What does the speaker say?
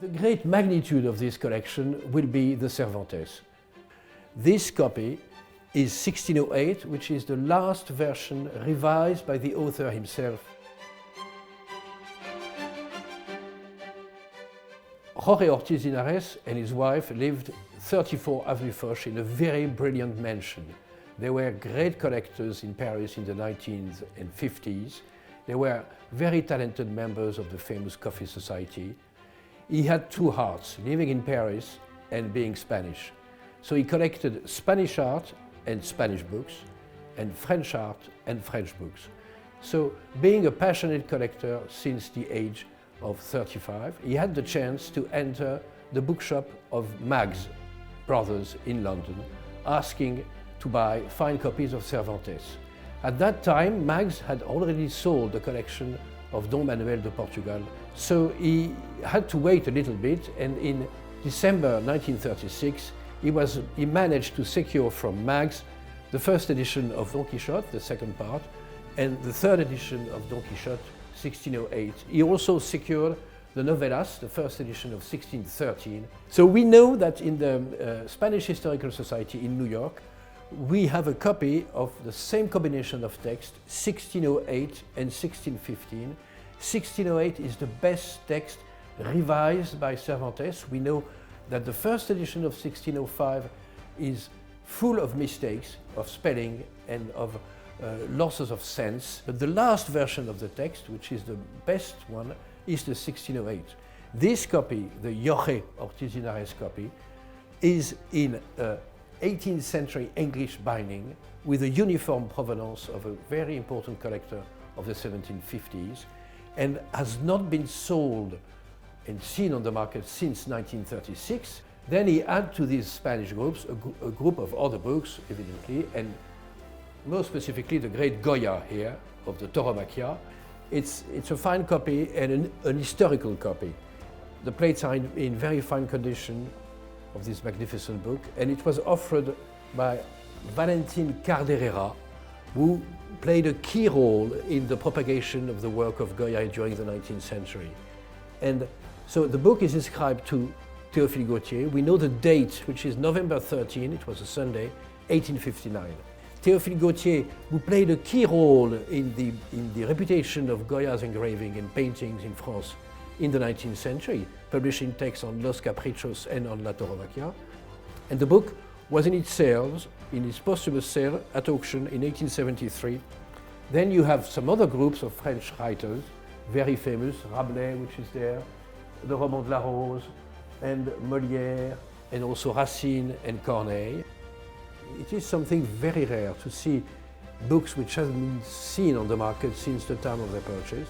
The great magnitude of this collection will be the Cervantes. This copy is 1608, which is the last version revised by the author himself. Jorge Ortiz Linares and his wife lived 34 Avenue Foch in a very brilliant mansion. They were great collectors in Paris in the 19th and 50s. They were very talented members of the famous Coffee Society. He had two hearts, living in Paris and being Spanish. So he collected Spanish art and Spanish books, and French art and French books. So being a passionate collector since the age of 35, he had the chance to enter the bookshop of Mag's brothers in London, asking to buy fine copies of Cervantes. At that time, Mag's had already sold the collection of Don Manuel de Portugal, so he had to wait a little bit, and in December 1936, he managed to secure from Mag's the first edition of Don Quixote, the second part, and the third edition of Don Quixote, 1608. He also secured the novellas, the first edition of 1613. So we know that in the Spanish Historical Society in New York, we have a copy of the same combination of text, 1608 and 1615. 1608 is the best text revised by Cervantes. We know that the first edition of 1605 is full of mistakes, of spelling and of losses of sense. But the last version of the text, which is the best one, is the 1608. This copy, the Jorge Ortiz Linares copy, is in 18th century English binding with a uniform provenance of a very important collector of the 1750s, and has not been sold and seen on the market since 1936. Then he added to these Spanish groups a group of other books, evidently, and more specifically the great Goya here of the Tauromaquia. It's a fine copy and an historical copy. The plates are in very fine condition of this magnificent book, and it was offered by Valentin Carderera, who played a key role in the propagation of the work of Goya during the 19th century. And so the book is inscribed to Théophile Gautier. We know the date, which is November 13, it was a Sunday, 1859. Théophile Gautier, who played a key role in the reputation of Goya's engraving and paintings in France in the 19th century, publishing texts on Los Caprichos and on La Tauromaquia. And the book was in its sales, in its posthumous sale at auction in 1873. Then you have some other groups of French writers, very famous, Rabelais, which is there, the Roman de la Rose, and Molière, and also Racine and Corneille. It is something very rare to see books which haven't been seen on the market since the time of their purchase.